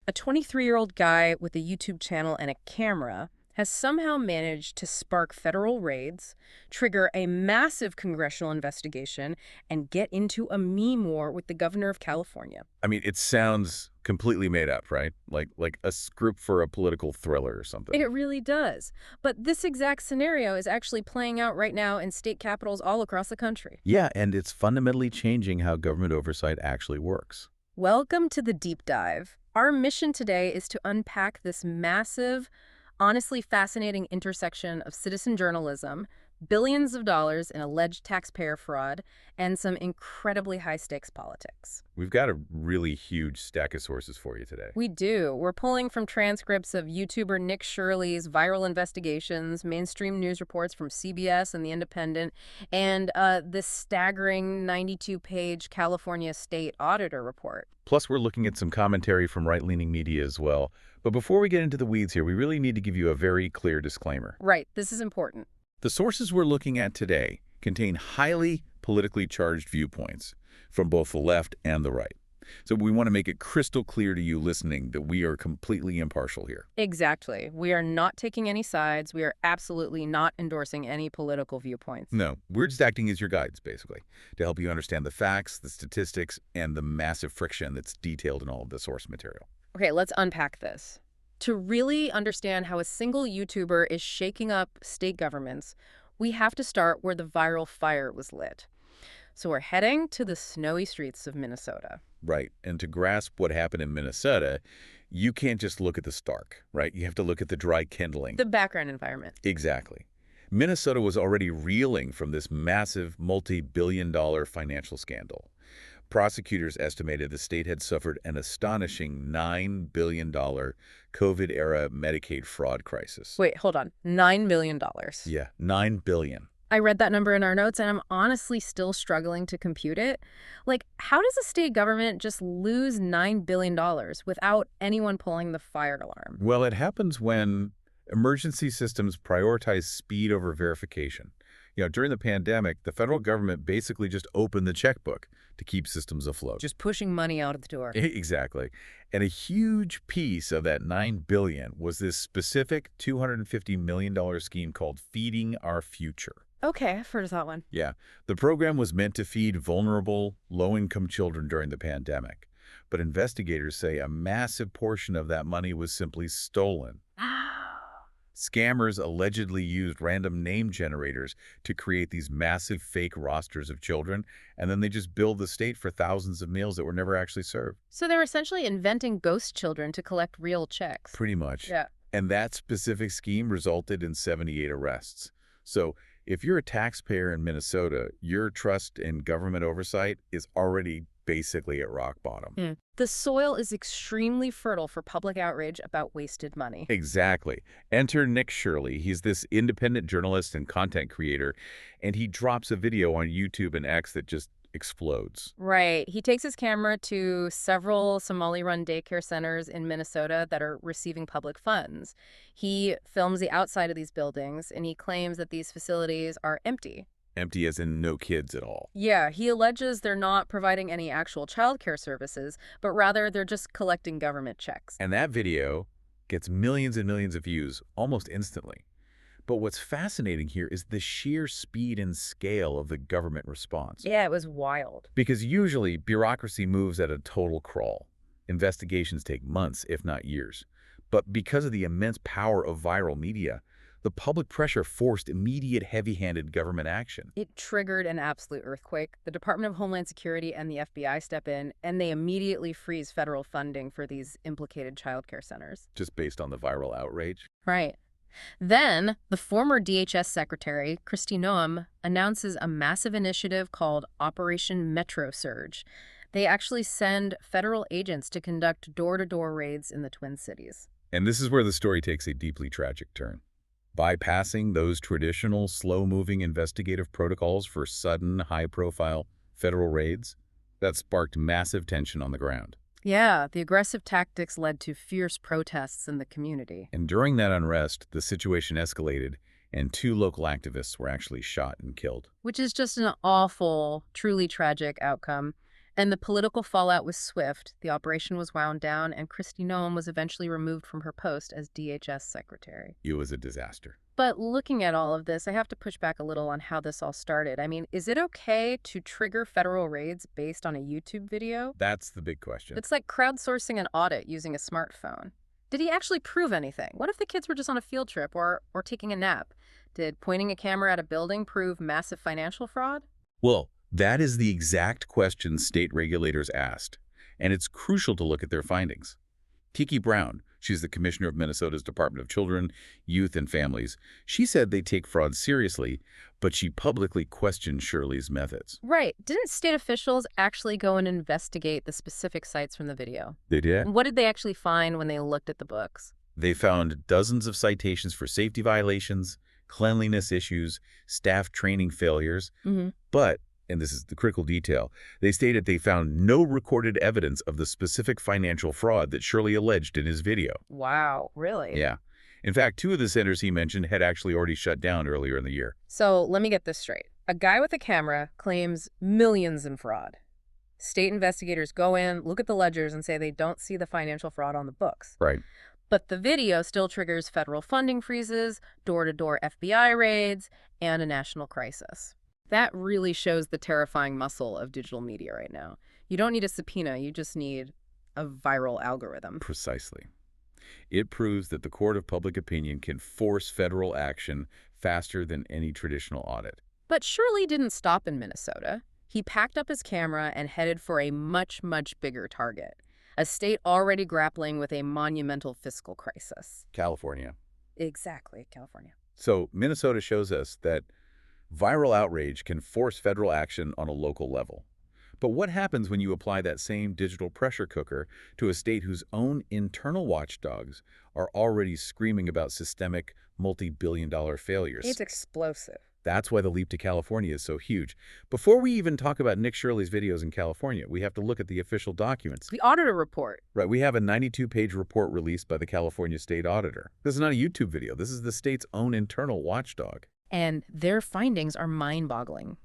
A 23-year-old guy with a YouTube channel and a camera has somehow managed to spark federal raids, trigger a massive congressional investigation, and get into a meme war with the governor of California. I mean, it sounds completely made up, right? Like a script for a political thriller or something. It really does. But this exact scenario is actually playing out right now in state capitals all across the country. Yeah, and it's fundamentally changing how government oversight actually works. Welcome to the deep dive. Our mission today is to unpack this massive, honestly fascinating intersection of citizen journalism, billions of dollars in alleged taxpayer fraud, and some incredibly high-stakes politics. We've got a really huge stack of sources for you today. We do. We're pulling from transcripts of YouTuber Nick Shirley's viral investigations, mainstream news reports from CBS and The Independent, and this staggering 92-page California State Auditor report. Plus, we're looking at some commentary from right-leaning media as well. But before we get into the weeds here, we really need to give you a very clear disclaimer. Right. This is important. The sources we're looking at today contain highly politically charged viewpoints from both the left and the right. So we want to make it crystal clear to you listening that we are completely impartial here. Exactly. We are not taking any sides. We are absolutely not endorsing any political viewpoints. No, we're just acting as your guides, basically, to help you understand the facts, the statistics, and the massive friction that's detailed in all of the source material. Okay, let's unpack this. To really understand how a single YouTuber is shaking up state governments, we have to start where the viral fire was lit. So we're heading to the snowy streets of Minnesota. Right. And to grasp what happened in Minnesota, you can't just look at the stark, right? You have to look at the dry kindling. The background environment. Exactly. Minnesota was already reeling from this massive multi-billion-dollar financial scandal. Prosecutors estimated the state had suffered an astonishing $9 billion COVID-era Medicaid fraud crisis. Wait, hold on. $9 million. Yeah, $9 billion. I read that number in our notes, and I'm honestly still struggling to compute it. Like, how does a state government just lose $9 billion without anyone pulling the fire alarm? Well, it happens when emergency systems prioritize speed over verification. During the pandemic, the federal government basically just opened the checkbook to keep systems afloat. Just pushing money out of the door. Exactly. And a huge piece of that $9 billion was this specific $250 million scheme called Feeding Our Future. Okay, I've heard of that one. Yeah. The program was meant to feed vulnerable, low-income children during the pandemic. But investigators say a massive portion of that money was simply stolen. Scammers allegedly used random name generators to create these massive fake rosters of children, and then they just billed the state for thousands of meals that were never actually served. So they're essentially inventing ghost children to collect real checks. Pretty much. Yeah. And that specific scheme resulted in 78 arrests. So if you're a taxpayer in Minnesota, your trust in government oversight is already basically at rock bottom. The soil is extremely fertile for public outrage about wasted money. Exactly. Enter Nick Shirley. He's this independent journalist and content creator, and he drops a video on YouTube and X that just explodes. Right. He takes his camera to several Somali-run daycare centers in Minnesota that are receiving public funds. He films the outside of these buildings, and he claims that these facilities are empty. Empty as in no kids at all. Yeah, he alleges they're not providing any actual childcare services, but rather they're just collecting government checks. And that video gets millions and millions of views almost instantly. But what's fascinating here is the sheer speed and scale of the government response. Yeah, it was wild. Because usually bureaucracy moves at a total crawl. Investigations take months, if not years. But because of the immense power of viral media, the public pressure forced immediate heavy-handed government action. It triggered an absolute earthquake. The Department of Homeland Security and the FBI step in, and they immediately freeze federal funding for these implicated childcare centers. Just based on the viral outrage. Right. Then, the former DHS Secretary, Kristi Noem, announces a massive initiative called Operation Metro Surge. They actually send federal agents to conduct door-to-door raids in the Twin Cities. And this is where the story takes a deeply tragic turn. Bypassing those traditional, slow-moving investigative protocols for sudden, high-profile federal raids, that sparked massive tension on the ground. Yeah, the aggressive tactics led to fierce protests in the community. And during that unrest, the situation escalated, and 2 local activists were actually shot and killed. Which is just an awful, truly tragic outcome. And the political fallout was swift. The operation was wound down, and Kristi Noem was eventually removed from her post as DHS secretary. It was a disaster. But looking at all of this, I have to push back a little on how this all started. I mean, is it okay to trigger federal raids based on a YouTube video? That's the big question. It's like crowdsourcing an audit using a smartphone. Did he actually prove anything? What if the kids were just on a field trip or taking a nap? Did pointing a camera at a building prove massive financial fraud? Well, that is the exact question state regulators asked, and it's crucial to look at their findings. Kiki Brown, she's the commissioner of Minnesota's Department of Children, Youth, and Families. She said they take fraud seriously, but she publicly questioned Shirley's methods. Right. Didn't state officials actually go and investigate the specific sites from the video? They did. What did they actually find when they looked at the books? They found dozens of citations for safety violations, cleanliness issues, staff training failures, but, and this is the critical detail, they stated they found no recorded evidence of the specific financial fraud that Shirley alleged in his video. Wow, really? Yeah. In fact, 2 of the centers he mentioned had actually already shut down earlier in the year. So let me get this straight. A guy with a camera claims millions in fraud. State investigators go in, look at the ledgers, and say they don't see the financial fraud on the books. Right. But the video still triggers federal funding freezes, door-to-door FBI raids, and a national crisis. That really shows the terrifying muscle of digital media right now. You don't need a subpoena, you just need a viral algorithm. Precisely. It proves that the court of public opinion can force federal action faster than any traditional audit. But Shirley didn't stop in Minnesota. He packed up his camera and headed for a much, much bigger target, a state already grappling with a monumental fiscal crisis. California. Exactly, California. So Minnesota shows us that viral outrage can force federal action on a local level. But what happens when you apply that same digital pressure cooker to a state whose own internal watchdogs are already screaming about systemic, multi-billion-dollar failures? It's explosive. That's why the leap to California is so huge. Before we even talk about Nick Shirley's videos in California, we have to look at the official documents. The auditor report. Right, we have a 92-page report released by the California State Auditor. This is not a YouTube video. This is the state's own internal watchdog. And their findings are mind-boggling.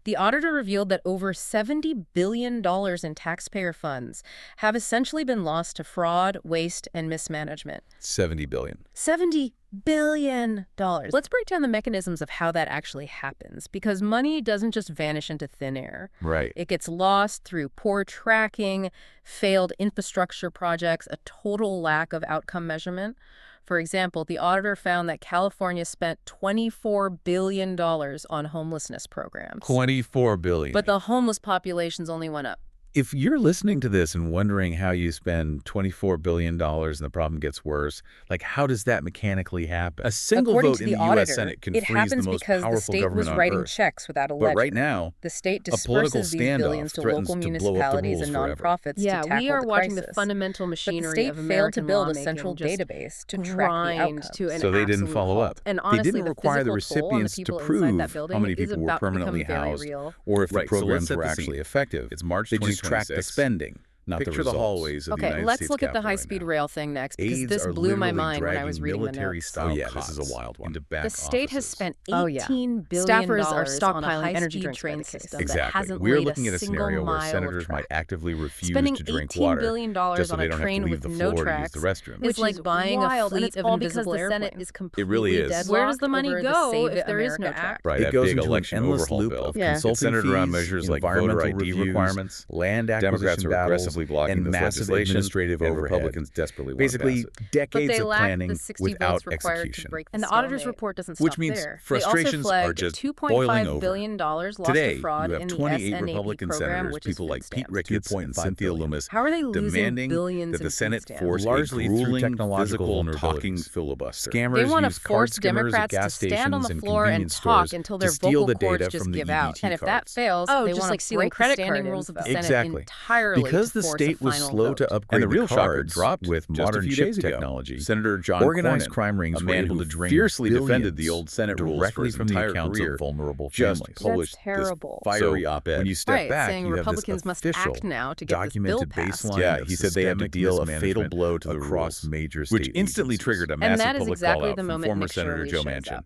The auditor revealed that over $70 billion in taxpayer funds have essentially been lost to fraud, waste, and mismanagement. $70 billion. $70 billion. Let's break down the mechanisms of how that actually happens, because money doesn't just vanish into thin air. Right. It gets lost through poor tracking, failed infrastructure projects, a total lack of outcome measurement. For example, the auditor found that California spent $24 billion on homelessness programs. $24 billion. But the homeless populations only went up. If you're listening to this and wondering how you spend $24 billion and the problem gets worse, like how does that mechanically happen? A single According vote to in the the auditor, U.S. Senate can it freeze the happens most because the powerful state government was on writing earth. checks without a ledger. But right now, the state a political disperses these standoff billions to threatens local to blow up the municipalities and rules forever. nonprofits to tackle we are the watching crisis. the fundamental But the machinery state of failed American to build a lawmaking central just database to track the grind outcomes. to an So they didn't absolute follow halt. up. And They honestly, didn't the require the physical toll on the recipients to people inside prove that building how many is people were about to permanently become very housed real. or if the Right, so let's programs set were the actually scene. effective. It's March They just tracked the 2026. spending, not the Picture results. the hallways of the Okay, United let's States look at the Capitol right high-speed now. rail thing next, because Aides this are blew my literally mind when I was dragging reading the military notes. style This is a cots wild one. into back The state has offices. spent Oh, yeah. $18 billion Staffers are on a stockpiling energy high-speed drinks by train the case. system that Exactly. hasn't We're laid looking at a single scenario where mile of senators track. might actively refuse Spending to drink $18 water billion just so on they a don't have train to leave with the no floor to use tracks the restroom. is Which like is buying wild, a and fleet it's of all because invisible the Senate airplanes. is completely really is. deadlocked Where does the money over go Save if there is America no Act. track? Right, It that goes big into an election endless overhaul loop bill. of Yeah. It's centered around fees, measures like environmental voter ID reviews, requirements, land Democrats acquisition are battles, aggressively blocking and this massive legislation, administrative and overhead. Republicans desperately want to Basically, pass it. But decades they of lack planning the 60 without votes required execution. to break the And the auditor's stalemate. report doesn't Which stop means there. frustrations they also are flagged just $2.5 boiling over. billion lost Today, to fraud you have in the 28 SNAP Republican program, senators, which is people food like Pete stamps. Ricketts and 2.5 Cynthia billion. Loomis, How are they losing demanding billions that in the food Senate stamps? force Largely a through grueling technological physical vulnerabilities. talking filibuster. They Scammers want to use card force skimmers at Democrats gas to stand on stations the and floor and convenience talk stores until to their steal vocal the data cords just from the give out. EBT And if that cards. fails, Oh, they just want like to stealing break the credit standing card rules of the info. Senate Exactly. entirely Because to the force state a was final slow vote. to upgrade And the real the shocker cards dropped with just a modern few chip days ago. technology. Senator John Organized Cornyn, crime rings a were man able who to drain fiercely defended the billions old Senate rules for directly his from the entire accounts career, of vulnerable just families. published That's terrible. this fiery op-ed. When you step Right, back, saying you have Republicans this must official, act now to get this bill documented passed. baseline Yeah, of he said they had to systemic deal a fatal mismanagement blow to the across rules, major state which instantly agencies. triggered a And massive that is public exactly fallout the from moment former Nick Senator Shirley Joe shows Manchin. up.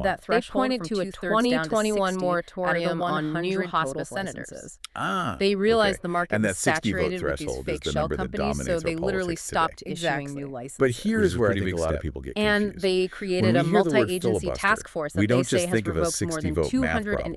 lowered that They threshold pointed from to a 2/3 down to 2021 60 moratorium out of the on new 100 hospice total senators. licenses. They realized okay. the market And was that 60 vote saturated with these threshold is fake the shell number that companies, so dominates they our literally politics stopped today. issuing new licenses. But here's Which is a where I pretty think big a lot of step. people get And confused. they When created we a hear the word multi-agency filibuster, task force we that they don't say just has think of a revoked more 60 than vote math 280 problem.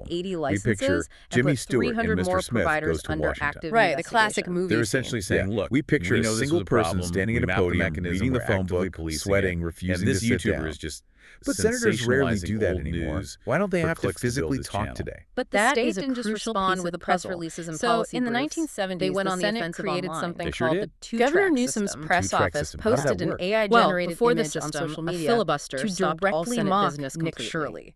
We picture licenses and Jimmy put Stewart and 300 more Mr. Smith providers goes to under Washington. active Right, the classic investigation. movie They're scene. essentially saying, Yeah. look, we picture We a know this single is a person problem. standing We at a mapped the podium, mechanism. reading the We're phone actively book, policing sweating, it. refusing And this to sit YouTuber down. is just But senators rarely do that sensationalizing anymore. old news Why don't they for have to clicks to build physically his talk channel. today? But the That state is a didn't just crucial respond piece with of the press puzzle. releases and So policy in the briefs. 1970s, They went the on the Senate offensive created online. something They sure called did. the two-track Governor system. Newsom's press Two-track office system. How does that posted an work? AI-generated before the image on system, social a media filibuster to stopped all directly Senate mock business Nick completely. Shirley.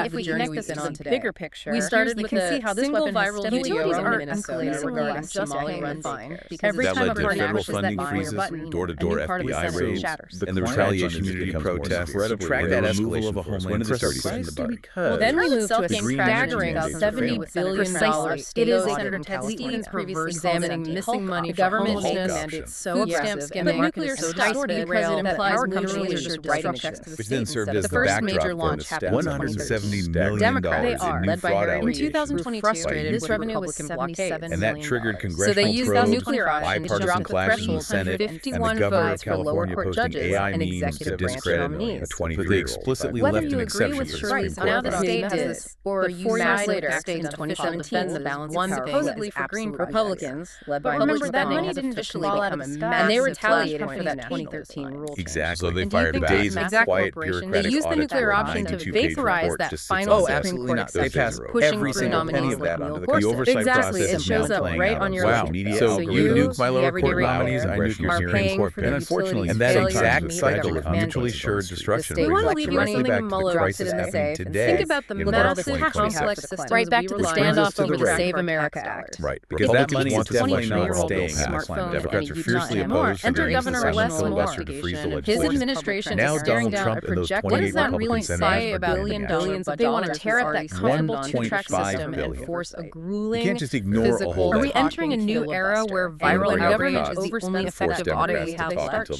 think at if the we journey connect we've this to been the on today. bigger picture, We started we with can a see how this single weapon has viral steadily video grown in in Minnesota Minnesota regarding regarding just Somali paying run fine. daycares. Because Every That time led a to party federal pushes that funding fire freezes, button, door-to-door a new part of the FBI system raids, shatters. and the Climate retaliation change community becomes more protests. incredibly Track that rare. escalation Removal of a force. When homeland did this start precisely pushing the button? Well, Then we in move itself to a gained staggering traction in $70 2008. billion Precisely. It is a Precisely. testing, previously examining called missing money the for government homelessness, mandates so food aggressive, stamp and skimming, the nuclear so strike distorted because it that implies our literally companies are just just writing writing checks to the Which state then served instead as of the the first backdrop major for launch happened in 2013. $170 million Democrats in new led by fraud Harry Reid, In allegations. 2022, frustrated this with revenue was Republican $77 blockades. And that million. triggered So they congressional used that probes, nuclear option to bipartisan drop the clashes in the threshold Senate, to and the 51 governor votes of for lower California court posting judges AI and memes to executive branch discredit a nominees. 23-year-old. But they explicitly Whether left you an agree exception with for the Shirley's Supreme Court. now the Right. state Did did, this, or but you 4 years side later, with states accident official official defend the balance one of power. supposedly For green absolute Republicans, led by But remember, Republican that money has didn't officially fall out become of a the massive sky. And they flashpoint retaliated for for that that 2013 rule change. Exactly. So they And do you fired think back. that Days of massive quiet corporation bureaucratic bureaucratic used the audits nuclear were a option to 92-page vaporize report that just sits final on Oh, the desk. absolutely Supreme not. Court They section, passed pushing every for single penny nominees of like that Neil onto the The Gorsuch. oversight Exactly, process it is now shows up playing right out on your wow, electric media bill. So algorithms, you, nuke my the lower everyday court nominees, ratepayer, I nuke your are Supreme paying Court for the bench. utilities And that failure exact to meet cycle government of mutually mandates. assured The destruction state brings will us leave directly money back to the Mueller crisis in the happening safe and today think about the in March massive 2026. complex systems Right back we to the rely brings us standoff to over the the rate. Save America Act. Right, because that Republicans money is want to definitely definitely not not staying staying in in this this land. land. Democrats are fiercely not anymore. opposed to Enter the use of Governor session Les filibuster to Moore. freeze the His legislation. administration Now is staring Donald down Trump a and those projected 28 what does that really Republican senators say are about demanding billions action. of They want to dollars tear up that comfortable two-track $1.5 system and billion. force a You grueling can't just ignore a physical. whole Are we lot. entering a new era where viral bring up outrage costs is the only and force effective audit we Democrats to have talk left? until